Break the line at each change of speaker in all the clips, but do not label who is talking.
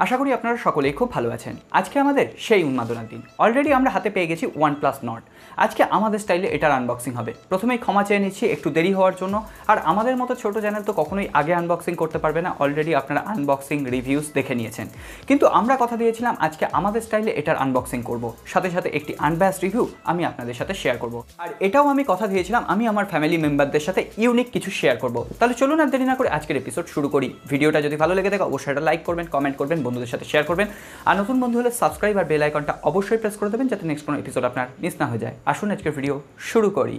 আশা করি আপনারা সকলেই খুব ভালো আছেন। আজকে আমাদের সেই উন্মাদনার দিন। অলরেডি আমরা হাতে পেয়ে গেছি OnePlus Nord। আজকে আমাদের স্টাইলে এটার আনবক্সিং হবে। প্রথমেই ক্ষমা চেয়ে নিচ্ছি একটু দেরি হওয়ার জন্য। আর আমাদের মতো ছোট চ্যানেল তো কখনোই আগে আনবক্সিং করতে পারবে না, অলরেডি আপনারা আনবক্সিং রিভিউস দেখে নিয়েছেন। কিন্তু আমরা কথা দিয়েছিলাম আজকে আমাদের স্টাইলে এটার আনবক্সিং করব, সাথে সাথে একটি আনব্যাস রিভিউ আমি আপনাদের সাথে শেয়ার করব। আর এটাও আমি কথা দিয়েছিলাম আমি আমার ফ্যামিলি মেম্বারদের সাথে ইউনিক কিছু শেয়ার করব। তাহলে চলুন আর দেরি না করে আজকের এপিসোড শুরু করি। ভিডিওটা যদি ভালো লেগে থাকে অবশ্যই এটা লাইক করবেন, কমেন্ট করবেন, বন্ধুদের সাথে শেয়ার করবেন। আর নতুন বন্ধু হলে সাবস্ক্রাইব আর বেল আইকনটা অবশ্যই প্রেস করে দেবেন যাতে নেক্সট কোনো এপিসোড আপনার মিস না হয়ে যায়। আসুন আজকের ভিডিও শুরু করি।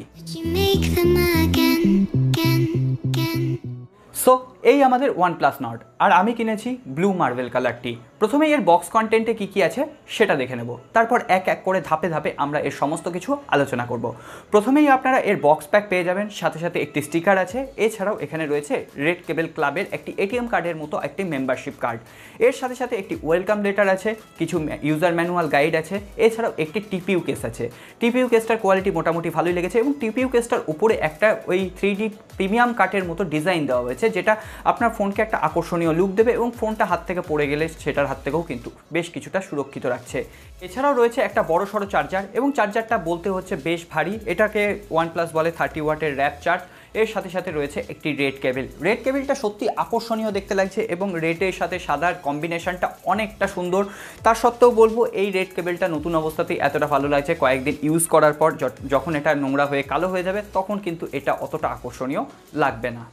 সো এই আমাদের OnePlus Nord, আর আমি কিনেছি ব্লু মার্বেল কালারটি। প্রথমে এর বক্স কন্টেন্টে কী কী আছে সেটা দেখে নেব, তারপর এক এক করে ধাপে ধাপে আমরা এর সমস্ত কিছু আলোচনা করব। প্রথমেই আপনারা এর বক্স প্যাক পেয়ে যাবেন, সাথে সাথে একটি স্টিকার আছে। এছাড়াও এখানে রয়েছে রেড কেবল ক্লাবের একটি এটিএম কার্ডের মতো একটি মেম্বারশিপ কার্ড। এর সাথে সাথে একটি ওয়েলকাম লেটার আছে, কিছু ইউজার ম্যানুয়াল গাইড আছে। এছাড়াও একটি টিপিইউ কেস আছে। টিপিইউ কেসটার কোয়ালিটি মোটামুটি ভালোই লেগেছে এবং টিপিইউ কেসটার উপরে একটা ওই 3D প্রিমিয়াম কাটের মতো ডিজাইন দেওয়া হয়েছে, যেটা আপনার ফোনকে একটা আকর্ষণীয় লুক দেবে এবং ফোনটা হাত থেকে পড়ে গেলে সেটার হাত থেকেও কিন্তু বেশ কিছুটা সুরক্ষিত রাখছে। এছাড়াও রয়েছে একটা বড় সড়ো চার্জার, এবং চার্জারটা বলতে হচ্ছে বেশ ভারী। এটাকে OnePlus বলে 30 ওয়াটের র্যাপ চার্জ। এর সাথে সাথে রয়েছে একটি রেড কেবল। রেড কেবলটা সত্যি আকর্ষণীয় দেখতে লাগছে এবং রেডের সাথে সাদার কম্বিনেশনটা অনেকটা সুন্দর। তার সত্ত্বেও বলবো এই রেড কেবলটা নতুন অবস্থাতেই এতটা ভালো লাগছে, কয়েকদিন ইউজ করার পর যখন এটা নোংরা হয়ে কালো হয়ে যাবে তখন কিন্তু এটা অতটা আকর্ষণীয় লাগবে না।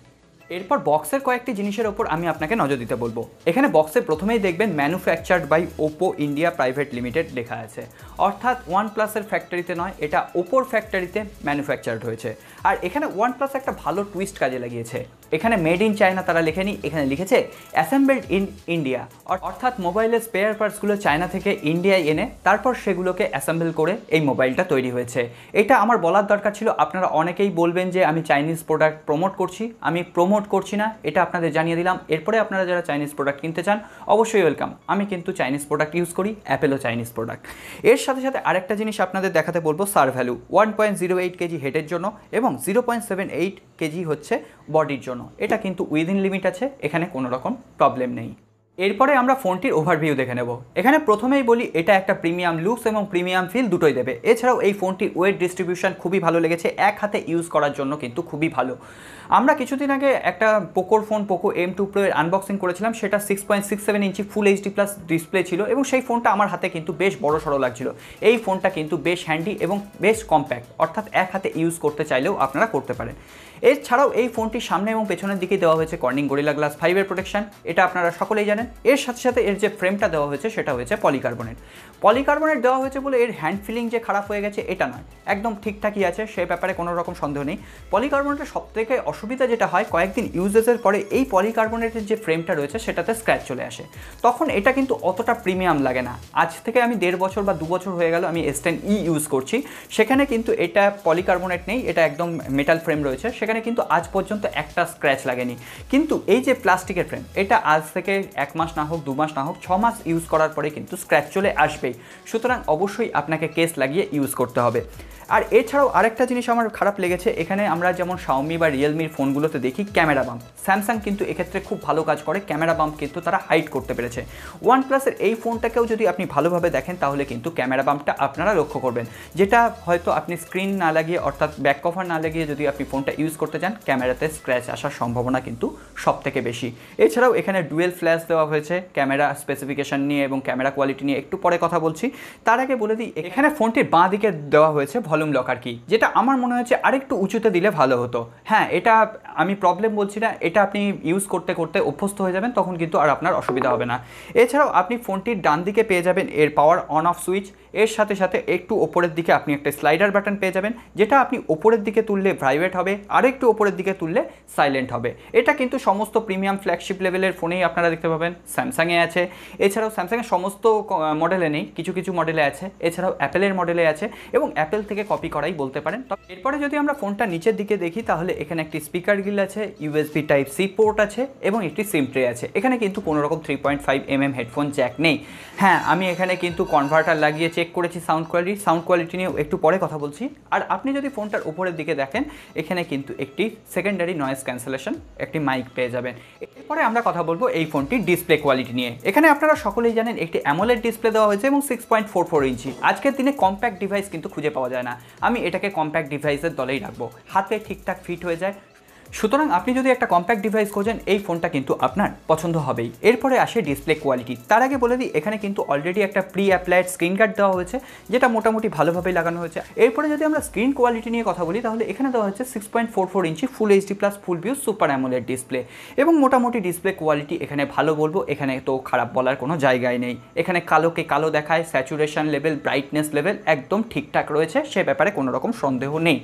এরপর বক্সের কয়েকটি জিনিসের ওপর আমি আপনাকে নজর দিতে বলবো। এখানে বক্সে প্রথমেই দেখবেন manufactured by Oppo India private limited লেখা আছে, অর্থাৎ OnePlus-এর ফ্যাক্টরিতে নয়, এটা ওপোর ফ্যাক্টরিতে ম্যানুফ্যাকচার্ড হয়েছে। আর এখানে OnePlus একটা ভালো টুইস্ট কাজে লাগিয়েছে। এখানে মেড ইন চায়না তারা লেখেনি, এখানে লিখেছে অ্যাসেম্বলড ইন ইন্ডিয়া, অর্থাৎ মোবাইলের স্পেয়ার পার্টসগুলো চায়না থেকে ইন্ডিয়ায় এনে তারপর সেগুলোকে অ্যাসেম্বল করে এই মোবাইলটা তৈরি হয়েছে। এটা আমার বলার দরকার ছিল। আপনারা অনেকেই বলবেন যে আমি চাইনিজ প্রোডাক্ট প্রমোট করছি, আমি প্রমোট করছি না, এটা আপনাদের জানিয়ে দিলাম। এরপরে আপনারা যারা চাইনিজ প্রোডাক্ট কিনতে চান অবশ্যই ওয়েলকাম। আমি কিন্তু চাইনিজ প্রোডাক্ট ইউজ করি, অ্যাপেলও চাইনিজ প্রোডাক্ট। এর সাথে সাথে আরেকটা জিনিস আপনাদের দেখাতে বলবো, সার ভ্যালু 1.08 কেজি হেডের জন্য এবং 0.78 কেজি হচ্ছে বডির জন্য। এটা কিন্তু উইদিন লিমিট আছে, এখানে কোনো রকম প্রবলেম নেই। এরপরে আমরা ফোনটির ওভারভিউ দেখে নেব। এখানে প্রথমেই বলি এটা একটা প্রিমিয়াম লুকস এবং প্রিমিয়াম ফিল দুটোই দেবে। এছাড়াও এই ফোনটির ওয়েট ডিস্ট্রিবিউশন খুবই ভালো লেগেছে, এক হাতে ইউজ করার জন্য কিন্তু খুবই ভালো। আমরা কিছুদিন আগে একটা পোকোর ফোন পোকো M2 Pro এর আনবক্সিং করেছিলাম, সেটা 6.67 ইঞ্চি ফুল HD+ ডিসপ্লে ছিল এবং সেই ফোনটা আমার হাতে কিন্তু বেশ বড় সড়ো লাগছিল। এই ফোনটা কিন্তু বেশ হ্যান্ডি এবং বেশ কম্প্যাক্ট, অর্থাৎ এক হাতে ইউজ করতে চাইলেও আপনারা করতে পারেন। এছাড়াও এই ফোনটির সামনে এবং পেছনের দিকে দেওয়া হয়েছে কর্নিং গরিলা গ্লাস 5 এর প্রোটেকশন, এটা আপনারা সকলেই জানেন। এর সাথে সাথে এর যে ফ্রেমটা দেওয়া হয়েছে সেটা হয়েছে পলিকার্বনেট দেওয়া হয়েছে বলে এর হ্যান্ড ফিলিং যে খারাপ হয়ে গেছে এটা নয়, একদম ঠিকঠাকই আছে, সে ব্যাপারে কোনো রকম সন্দেহ নেই। পলিকার্বনেটের সবথেকে অসুবিধা যেটা হয়, কয়েকদিন ইউজেসের পরে এই পলিকার্বনেটের যে ফ্রেমটা রয়েছে সেটাতে স্ক্র্যাচ চলে আসে, তখন এটা কিন্তু অতটা প্রিমিয়াম লাগে না। আজ থেকে আমি 1.5 বছর বা 2 বছর হয়ে গেল আমি S10e ইউজ করছি, সেখানে কিন্তু এটা পলিকার্বনেট নেই, এটা একদম মেটাল ফ্রেম রয়েছে, সেখানে কিন্তু আজ পর্যন্ত একটা স্ক্র্যাচ লাগেনি। কিন্তু এই যে প্লাস্টিকের ফ্রেম, এটা আজ থেকে 1 মাস না হোক 2 মাস না হোক 6 মাস ইউজ করার পরে কিন্তু স্ক্র্যাচ চলে আসবেই। সুতরাং অবশ্যই আপনাকে কেস লাগিয়ে ইউজ করতে হবে। আর এছাড়াও আরেকটা জিনিস আমার খারাপ লেগেছে, এখানে আমরা যেমন শাওমি বা রিয়েলমির ফোনগুলোতে দেখি ক্যামেরা বাম্প, স্যামসাং কিন্তু এক্ষেত্রে খুব ভালো কাজ করে, ক্যামেরা বাম্প কিন্তু তারা হাইড করতে পেরেছে। OnePlus-এর এই ফোনটাকেও যদি আপনি ভালোভাবে দেখেন তাহলে কিন্তু ক্যামেরা বাম্পটা আপনারা লক্ষ্য করবেন, যেটা হয়তো আপনি স্ক্রিন না লাগিয়ে অর্থাৎ ব্যাক কভার না লাগিয়ে যদি আপনি ফোনটা ইউজ করতে চান, ক্যামেরাতে স্ক্র্যাচ আসার সম্ভাবনা কিন্তু সব থেকে বেশি। এছাড়াও এখানে ডুয়েল ফ্ল্যাশ দেওয়া হয়েছে। ক্যামেরা স্পেসিফিকেশন নিয়ে এবং ক্যামেরা কোয়ালিটি নিয়ে একটু পরে কথা বলছি, তার আগে বলে দিই এখানে ফোনটির বাঁ দিকে দেওয়া হয়েছে ভলিউম লকার কি, যেটা আমার মনে হয়েছে আরেকটু উঁচুতে দিলে ভালো হতো। হ্যাঁ, এটা আমি প্রবলেম বলছি না, এটা আপনি ইউজ করতে করতে অভ্যস্ত হয়ে যাবেন, তখন কিন্তু আর আপনার অসুবিধা হবে না। এছাড়াও আপনি ফোনটির ডান দিকে পেয়ে যাবেন এর পাওয়ার অন অফ সুইচ। এর সাথে সাথে একটু ওপরের দিকে আপনি একটা স্লাইডার বাটন পেয়ে যাবেন, যেটা আপনি ওপরের দিকে তুললে ভাইব্রেট হবে, আর একটু ওপরের দিকে তুললে সাইলেন্ট হবে। এটা কিন্তু সমস্ত প্রিমিয়াম ফ্ল্যাগশিপ লেভেলের ফোনেই আপনারা দেখতে পাবেন। স্যামসাংয়ে আছে, এছাড়াও স্যামসাংয়ের সমস্ত মডেলে নেই, কিছু কিছু মডেলে আছে, এছাড়াও অ্যাপেলের মডেলে আছে এবং অ্যাপেল থেকে কপি করাই বলতে পারেন। এরপরে যদি আমরা ফোনটা নিচের দিকে দেখি তাহলে এখানে একটি স্পিকার গ্রিল আছে, USB Type-C পোর্ট আছে এবং একটি সিম ট্রে আছে। এখানে কিন্তু কোনো রকম 3.5mm হেডফোন জ্যাক নেই। হ্যাঁ, আমি এখানে কিন্তু কনভার্টার লাগিয়ে চেক চেক করেছি সাউন্ড কোয়ালিটি নিয়ে একটু পরে কথা বলছি। আর আপনি যদি ফোনটার উপরের দিকে দেখেন এখানে কিন্তু একটি সেকেন্ডারি নয়েজ ক্যান্সেলেশন একটি মাইক পেয়ে যাবেন। এরপরে আমরা কথা বলবো এই ফোনটির ডিসপ্লে কোয়ালিটি নিয়ে। এখানে আপনারা সকলেই জানেন একটি অ্যামোলেড ডিসপ্লে দেওয়া হয়েছে এবং 6.44 ইঞ্চি। আজকের দিনে কম্প্যাক্ট ডিভাইস কিন্তু খুঁজে পাওয়া যায় না, আমি এটাকে কম্প্যাক্ট ডিভাইসের দলেই রাখবো, হাতে ঠিকঠাক ফিট হয়ে যায়। সুতরাং আপনি যদি একটা কম্প্যাক্ট ডিভাইস খোঁজেন এই ফোনটা কিন্তু আপনার পছন্দ হবেই। এরপরে আসে ডিসপ্লে কোয়ালিটি। তার আগে বলে দিই এখানে কিন্তু অলরেডি একটা প্রি অ্যাপ্লাইড স্ক্রিন গার্ড দেওয়া হয়েছে, যেটা মোটামুটি ভালোভাবেই লাগানো হয়েছে। এরপরে যদি আমরা স্ক্রিন কোয়ালিটি নিয়ে কথা বলি তাহলে এখানে দেওয়া হচ্ছে 6.44 inch full HD plus full view super AMOLED display এবং মোটামুটি ডিসপ্লে কোয়ালিটি এখানে ভালো বলবো, এখানে তো খারাপ বলার কোনো জায়গায় নেই। এখানে কালোকে কালো দেখায়, স্যাচুরেশন লেভেল, ব্রাইটনেস লেভেল একদম ঠিকঠাক রয়েছে, সে ব্যাপারে কোনো রকম সন্দেহ নেই।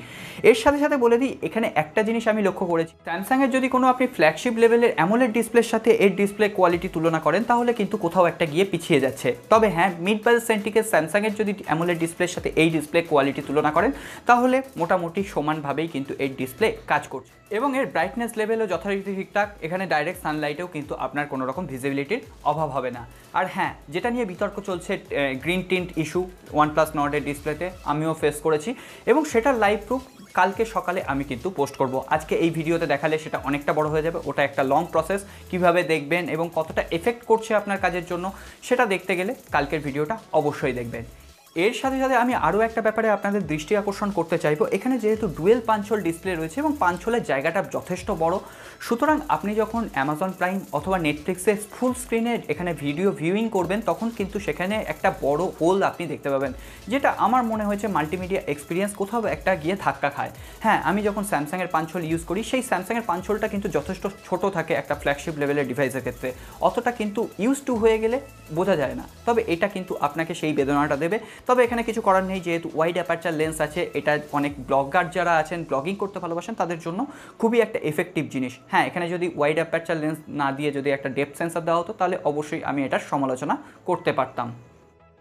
এর সাথে সাথে বলে দিই এখানে একটা জিনিস আমি লক্ষ্য করেছি, স্যামসাংয়ের যদি কোনো আপনি ফ্ল্যাগশিপ লেভেলের অ্যামোলেড ডিসপ্লের সাথে এর ডিসপ্লে কোয়ালিটি তুলনা করেন তাহলে কিন্তু কোথাও একটা গিয়ে পিছিয়ে যাচ্ছে। তবে হ্যাঁ, মিড বাজেট সেন্টিকে স্যামসাংয়ের যদি অ্যামোলেড ডিসপ্লের সাথে এই ডিসপ্লে কোয়ালিটি তুলনা করেন তাহলে মোটামুটি সমানভাবেই কিন্তু এর ডিসপ্লে কাজ করছে এবং এর ব্রাইটনেস লেভেলও যথারীতি ঠিকঠাক। এখানে ডাইরেক্ট সানলাইটেও কিন্তু আপনার কোনো রকম ভিজিবিলিটির অভাব হবে না। আর হ্যাঁ, যেটা নিয়ে বিতর্ক চলছে গ্রিন টিন্ট ইস্যু OnePlus Nord-এর ডিসপ্লেতে, আমিও ফেস করেছি এবং সেটার লাইভ প্রুফ কালকে সকালে আমি কিন্তু পোস্ট করব। আজকে এই ভিডিওতে দেখালে সেটা অনেকটা বড় হয়ে যাবে, ওটা একটা লং প্রসেস। কিভাবে দেখবেন এবং কতটা এফেক্ট করছে আপনার কাজের জন্য সেটা দেখতে গেলে কালকের ভিডিওটা অবশ্যই দেখবেন। এর সাথে সাথে আমি আরও একটা ব্যাপারে আপনাদের দৃষ্টি আকর্ষণ করতে চাইবো। এখানে যেহেতু ডুয়েল পাঞ্চহোল ডিসপ্লে রয়েছে এবং পাঞ্চহোলের জায়গাটা যথেষ্ট বড়, সুতরাং আপনি যখন অ্যামাজন প্রাইম অথবা নেটফ্লিক্সে ফুল স্ক্রিনে এখানে ভিডিও ভিউইং করবেন তখন কিন্তু সেখানে একটা বড় হোল আপনি দেখতে পাবেন, যেটা আমার মনে হয়েছে মাল্টিমিডিয়া এক্সপিরিয়েন্স কোথাও একটা গিয়ে ধাক্কা খায়। হ্যাঁ, আমি যখন স্যামসাংয়ের পাঞ্চহোল ইউজ করি সেই স্যামসাংয়ের পাঞ্চহোলটা কিন্তু যথেষ্ট ছোট থাকে একটা ফ্ল্যাগশিপ লেভেলের ডিভাইসের ক্ষেত্রে, অতটা কিন্তু ইউজ টু হয়ে গেলে বোঝা যায় না। তবে এটা কিন্তু আপনাকে সেই বেদনাটা দেবে। তবে এখানে কিছু করার নেই, যেহেতু ওয়াইড অ্যাপারচার লেন্স আছে, এটা অনেক ব্লগার যারা আছেন ব্লগিং করতে ভালোবাসেন তাদের জন্য খুবই একটা এফেক্টিভ জিনিস। হ্যাঁ, এখানে যদি ওয়াইড অ্যাপারচার লেন্স না দিয়ে যদি একটা ডেপথ সেন্সর দেওয়া হতো তাহলে অবশ্যই আমি এটার সমালোচনা করতে পারতাম।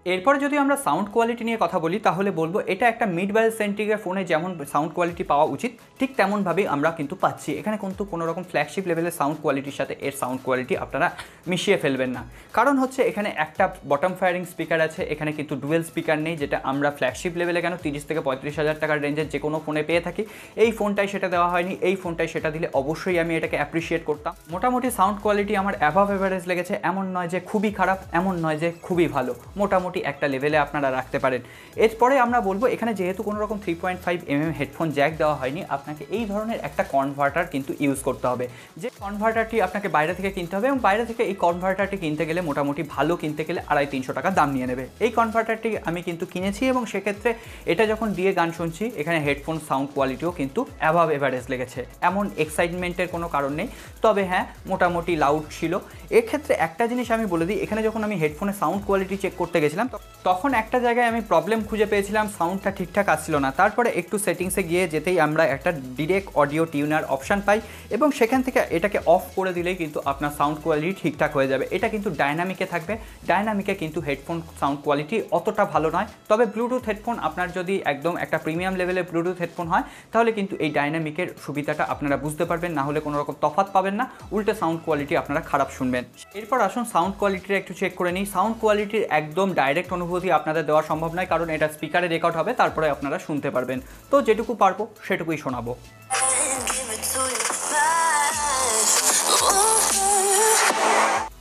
এরপরে যদি আমরা সাউন্ড কোয়ালিটি নিয়ে কথা বলি তাহলে বলবো এটা একটা মিড বাজেট সেন্টিকের ফোনে যেমন সাউন্ড কোয়ালিটি পাওয়া উচিত ঠিক তেমনভাবেই আমরা কিন্তু পাচ্ছি। এখানে কিন্তু কোনো রকম ফ্ল্যাগশিপ লেভেলের সাউন্ড কোয়ালিটির সাথে এর সাউন্ড কোয়ালিটি আপনারা মিশিয়ে ফেলবেন না, কারণ হচ্ছে এখানে একটা বটম ফায়ারিং স্পিকার আছে, এখানে কিন্তু ডুয়েল স্পিকার নেই, যেটা আমরা ফ্ল্যাগশিপ লেভেলে কেন 30 থেকে 35,000 টাকার রেঞ্জের যে কোনো ফোনে পেয়ে থাকি। এই ফোনটাই সেটা দেওয়া হয়নি, এই ফোনটাই সেটা দিলে অবশ্যই আমি এটাকে অ্যাপ্রিসিয়েট করতাম। মোটামুটি সাউন্ড কোয়ালিটি আমার অ্যাভাব এভারেজ লেগেছে, এমন নয় যে খুবই খারাপ, এমন নয় যে খুবই ভালো, মোটামুটি একটা লেভেলে আপনারা রাখতে পারেন। এরপরে আমরা বলবো এখানে যেহেতু কোনো রকম 3.5mm হেডফোন জ্যাক দেওয়া হয়নি, আপনাকে এই ধরনের একটা কনভার্টার কিন্তু ইউজ করতে হবে, যে কনভার্টারটি আপনাকে বাইরে থেকে কিনতে হবে এবং বাইরে থেকে এই কনভার্টারটি কিনতে গেলে মোটামুটি ভালো কিনতে গেলে 250-300 টাকা দাম নিয়ে নেবে। এই কনভার্টারটি আমি কিন্তু কিনেছি এবং সেক্ষেত্রে এটা যখন দিয়ে গান শুনছি এখানে হেডফোন সাউন্ড কোয়ালিটিও কিন্তু অ্যাভাব এভারেজ লেগেছে, এমন এক্সাইটমেন্টের কোনো কারণ নেই। তবে হ্যাঁ, মোটামুটি লাউড ছিল। এক্ষেত্রে একটা জিনিস আমি বলে দিই, এখানে যখন আমি হেডফোনের সাউন্ড কোয়ালিটি চেক করতে গেছিলাম তখন একটা জায়গায় আমি প্রবলেম খুঁজে পেয়েছিলাম, সাউন্ডটা ঠিকঠাক আসছিল না। তারপরে একটু সেটিংসে গিয়ে যেতেই আমরা একটা ডিরেক্ট অডিও টিউনার অপশান পাই এবং সেখান থেকে এটাকে অফ করে দিলেই কিন্তু আপনার সাউন্ড কোয়ালিটি ঠিকঠাক হয়ে যাবে। এটা কিন্তু ডায়নামিকে থাকবে, ডায়নামিকে কিন্তু হেডফোন সাউন্ড কোয়ালিটি অতটা ভালো নয়। তবে ব্লুটুথ হেডফোন আপনার যদি একদম একটা প্রিমিয়াম লেভেলের ব্লুটুথ হেডফোন হয় তাহলে কিন্তু এই ডায়নামিকের সুবিধাটা আপনারা বুঝতে পারবেন, না হলে কোনো রকম তফাৎ পাবেন না, উল্টে সাউন্ড কোয়ালিটি আপনারা খারাপ শুনবেন। এরপর আসুন সাউন্ড কোয়ালিটিটা একটু চেক করে নিই। সাউন্ড কোয়ালিটির একদম ডাইরেক্ট অনুভূতি আপনাদের দেওয়া সম্ভব নয়, কারণ এটা স্পিকারে রেকর্ড হবে, তারপরে আপনারা শুনতে পারবেন। তো যেটুকু পারবো সেটুকুই শোনাবো।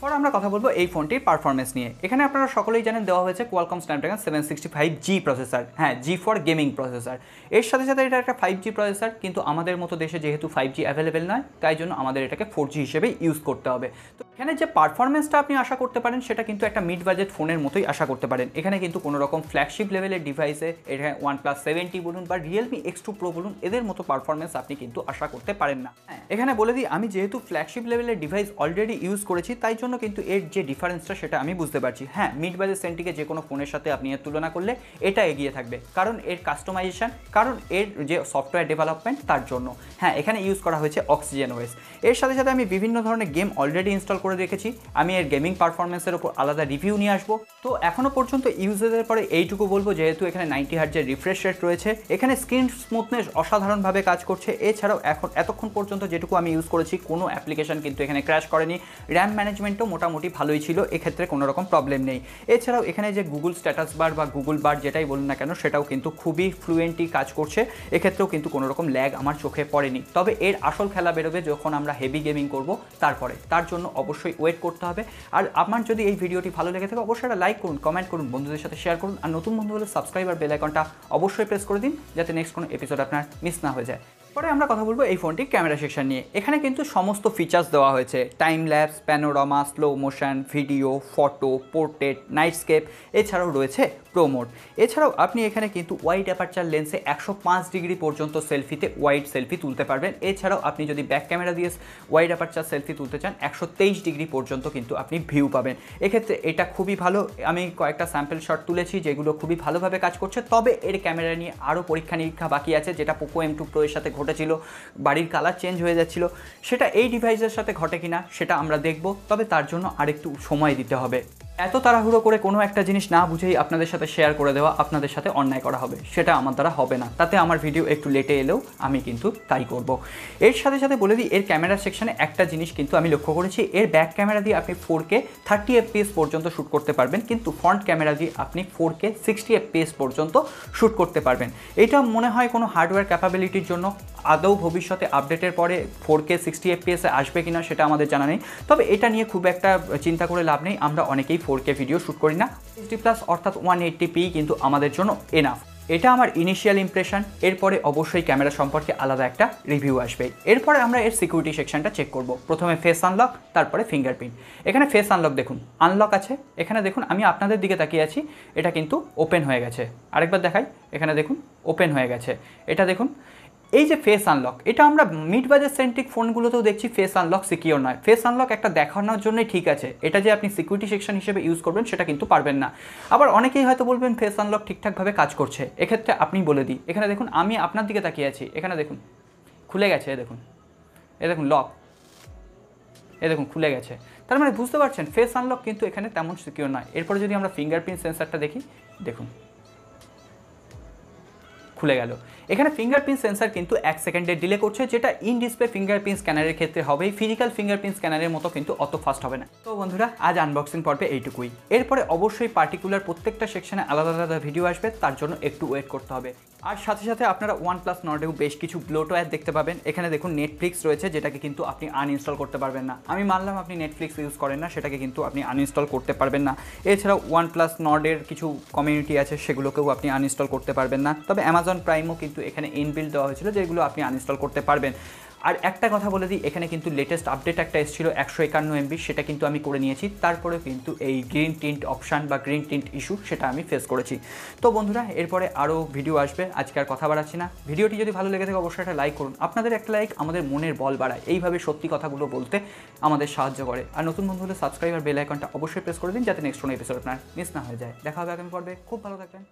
পর আমরা কথা বলবো এই ফোনটির পারফরমেন্স নিয়ে। এখানে আপনারা সকলেই জানেন দেওয়া হয়েছে কোয়ালকম স্ন্যাপড্রাগন 765G প্রসেসর, হ্যাঁ জি ফর গেমিং প্রসেসর। এর সাথে সাথে এটা একটা 5G প্রসেসর, কিন্তু আমাদের মতো দেশে যেহেতু 5G অ্যাভেলেবেল নয় তাই জন্য আমাদের এটাকে 4G হিসেবে ইউজ করতে হবে। তো এখানে যে পারফরমেন্সটা আপনি আশা করতে পারেন সেটা কিন্তু একটা মিড বাজেট ফোনের মতোই আশা করতে পারেন। এখানে কিন্তু কোনো রকম ফ্ল্যাগশিপ লেভেলের ডিভাইসে এখানে OnePlus 7T বলুন বা Realme X2 Pro বলুন, এদের মতো পারফরমেন্স আপনি কিন্তু আশা করতে পারেন না। হ্যাঁ, এখানে বলে দিই আমি যেহেতু ফ্ল্যাগশিপ লেভেলের ডিভাইস অলরেডি ইউজ করেছি তাই জন্য কিন্তু এর যে ডিফারেন্সটা সেটা আমি বুঝতে পারছি। হ্যাঁ, মিড বাজেট সেন্টিকে যে কোনো ফোনের সাথে আপনি এর তুলনা করলে এটা এগিয়ে থাকবে, কারণ এর কাস্টমাইজেশন, কারণ এর যে সফটওয়্যার ডেভেলপমেন্ট তার জন্য। হ্যাঁ, এখানে ইউজ করা হয়েছে অক্সিজেন ওএস। এর সাথে সাথে আমি বিভিন্ন ধরনের গেম অলরেডি ইনস্টল করে রেখেছি। আমি এর গেমিং পারফরমেন্সের ওপর আলাদা রিভিউ নিয়ে আসবো। তো এখনও পর্যন্ত ইউজের পরে এইটুকু বলবো, যেহেতু এখানে 90 হার্জের রিফ্রেশ রেট রয়েছে, এখানে স্ক্রিন স্মুথনেস অসাধারণভাবে কাজ করছে। এছাড়াও এতক্ষণ পর্যন্ত যেটুকু আমি ইউজ করেছি কোনো অ্যাপ্লিকেশন কিন্তু এখানে ক্র্যাশ করেনি। র্যাম ম্যানেজমেন্টও মোটামুটি ভালোই ছিল, এক্ষেত্রে কোনো রকম প্রবলেম নেই। এছাড়াও এখানে যে গুগল স্ট্যাটাস বার বা গুগল বার যেটাই বলুন না কেন, সেটাও কিন্তু খুবই ফ্লুয়েন্টলি কাজ করছে। এক্ষেত্রেও কিন্তু কোনো রকম ল্যাগ আমার চোখে পড়েনি। তবে এর আসল খেলা বেরোবে যখন আমরা হেভি গেমিং করব, তারপরে তার জন্য অবশ্যই ওয়েট করতে হবে। আর আমার যদি এই ভিডিওটি ভালো লেগে থাকে অবশ্যই একটা লাইক করুন, কমেন্ট করুন, বন্ধুদের সাথে শেয়ার করুন। আর নতুন বন্ধু হলে সাবস্ক্রাইব আর বেল আইকনটা অবশ্যই প্রেস করে দিন, যাতে নেক্সট কোনো এপিসোড আপনার মিস না হয়ে যায়। পরে আমরা কথা বলবো এই ফোনটির ক্যামেরা সেকশন নিয়ে। এখানে কিন্তু সমস্ত ফিচার্স দেওয়া হয়েছে, time lapse, panorama, slow motion, video, photo, portrait, nightscape, এছাড়াও রয়েছে প্রো মোড। এছাড়াও আপনি এখানে কিন্তু ওয়াইড অ্যাপারচার লেন্সে 105 ডিগ্রি পর্যন্ত সেলফিতে ওয়াইড সেলফি তুলতে পারবেন। এছাড়াও আপনি যদি ব্যাক ক্যামেরা দিয়ে ওয়াইড অ্যাপারচার সেলফি তুলতে চান 123 ডিগ্রি পর্যন্ত কিন্তু আপনি ভিউ পাবেন। এক্ষেত্রে এটা খুবই ভালো। আমি কয়েকটা স্যাম্পল শট তুলেছি যেগুলো খুবই ভালোভাবে কাজ করছে। তবে এর ক্যামেরা নিয়ে আরও পরীক্ষা নিরীক্ষা বাকি আছে, যেটা পোকো M2 Pro এর সাথে ঘটেছিল, বাড়ির কালার চেঞ্জ হয়ে যাচ্ছিল। সেটা এই ডিভাইসের সাথে ঘটে কিনা সেটা আমরা দেখব, তবে তার জন্য আরেকটু সময় দিতে হবে। এত তাড়াহুড়ো করে কোনো একটা জিনিস না বুঝেই আপনাদের সাথে শেয়ার করে দেওয়া আপনাদের সাথে অন্যায় করা হবে, সেটা আমার দ্বারা হবে না। তাতে আমার ভিডিও একটু লেটে এলেও আমি কিন্তু তাই করব। এর সাথে সাথে বলে দিই, এর ক্যামেরা সেকশনে একটা জিনিস কিন্তু আমি লক্ষ্য করেছি, এর ব্যাক ক্যামেরা দিয়ে আপনি 4K 30 FPS পর্যন্ত শ্যুট করতে পারবেন, কিন্তু ফ্রন্ট ক্যামেরা দিয়ে আপনি 4K 60 FPS পর্যন্ত শ্যুট করতে পারবেন। এটা মনে হয় কোনো হার্ডওয়্যার ক্যাপাবিলিটির জন্য। আদৌ ভবিষ্যতে আপডেটের পরে 4K 60 FPS আসবে কিনা সেটা আমাদের জানা নেই। তবে এটা নিয়ে খুব একটা চিন্তা করে লাভ নেই, আমরা অনেকেই 4K ভিডিও শ্যুট করি না। HD+ অর্থাৎ 180p কিন্তু আমাদের জন্য এনাফ। এটা আমার ইনিশিয়াল ইমপ্রেশন। এরপরে অবশ্যই ক্যামেরা সম্পর্কে আলাদা একটা রিভিউ আসবে। এরপরে আমরা এর সিকিউরিটি সেকশনটা চেক করব। প্রথমে ফেস আনলক, তারপরে ফিঙ্গারপ্রিন্ট। এখানে ফেস আনলক দেখুন, আনলক আছে। এখানে দেখুন আমি আপনাদের দিকে তাকিয়ে আছি, এটা কিন্তু ওপেন হয়ে গেছে। আরেকবার দেখাই, এখানে দেখুন ওপেন হয়ে গেছে। এটা দেখুন, এই যে ফেস আনলক, এটা আমরা মিড বাজেট সেন্ট্রিক ফোনগুলোতেও দেখছি ফেস আনলক সিকিউর নয়। ফেস আনলক একটা দেখানোর জন্যই ঠিক আছে, এটা যে আপনি সিকিউরিটি সেকশন হিসেবে ইউজ করবেন সেটা কিন্তু পারবেন না। আবার অনেকেই হয়তো বলবেন ফেস আনলক ঠিকঠাকভাবে কাজ করছে। এক্ষেত্রে আপনি বলে দিই, এখানে দেখুন আমি আপনার দিকে তাকিয়ে আছি, এখানে দেখুন খুলে গেছে। এ দেখুন লক, এ দেখুন খুলে গেছে। তার মানে বুঝতে পারছেন ফেস আনলক কিন্তু এখানে তেমন সিকিউর নয়। এরপরে যদি আমরা ফিঙ্গারপ্রিন্ট সেন্সারটা দেখি, দেখুন খুলে গেল। এখানে ফিঙ্গারপ্রিন্ট সেন্সার কিন্তু 1 সেকেন্ডের ডিলে করছে, যেটা ইন ডিসপ্লে ফিঙ্গারপ্রিন্ট স্ক্যানারের ক্ষেত্রে হবেই। ফিজিক্যাল ফিঙ্গারপ্রিন্ট স্ক্যানারের মতো কিন্তু অত ফাস্ট হবে না। তো বন্ধুরা, আজ আনবক্সিং পর্বে এইটুকুই। এরপরে অবশ্যই পার্টিকুলার প্রত্যেকটা সেকশনে আলাদা আলাদা ভিডিও আসবে, তার জন্য একটু ওয়েট করতে হবে। আর সাথে সাথে আপনারা OnePlus Nordেও বেশ কিছু ব্লোটওয়্যার দেখতে পাবেন। এখানে দেখুন নেটফ্লিক্স রয়েছে, যেটাকে কিন্তু আপনি আনইনস্টল করতে পারবেন না। আমি মানলাম আপনি নেটফ্লিক্স ইউজ করেন না, সেটাকে কিন্তু আপনি আনইনস্টল করতে পারবেন না। এছাড়াও OnePlus Nordের কিছু কমিউনিটি আছে, সেগুলোকেও আপনি আনইনস্টল করতে পারবেন না। তবে অ্যামাজন প্রাইমও কিন্তু এখানে ইনবিল্ড দেওয়া হয়েছিল, যেগুলো আপনি আনইনস্টল করতে পারবেন। আর একটা কথা বলে দিই, এখানে কিন্তু লেটেস্ট আপডেট একটা এসেছিল 151 MB, সেটা কিন্তু আমি করে নিয়েছি। তারপরেও কিন্তু এই গ্রিন টিন্ট অপশান বা গ্রিন টিন্ট ইস্যু সেটা আমি ফেস করেছি। তো বন্ধুরা, এরপরে আরও ভিডিও আসবে, আজকে আর কথা বাড়াচ্ছি না। ভিডিওটি যদি ভালো লেগে থাকে অবশ্যই একটা লাইক করুন। আপনাদের একটা লাইক আমাদের মনের বল বাড়ায়, এইভাবে সত্যি কথাগুলো বলতে আমাদের সাহায্য করে। আর নতুন বন্ধু হলে সাবস্ক্রাইব আর বেল আইকনটা অবশ্যই প্রেস করে দিন, যাতে নেক্সট কোনো এপিসোড আপনার মিস না হয়ে যায়। দেখা হবে আগামী পর্বে। খুব ভালো থাকবেন।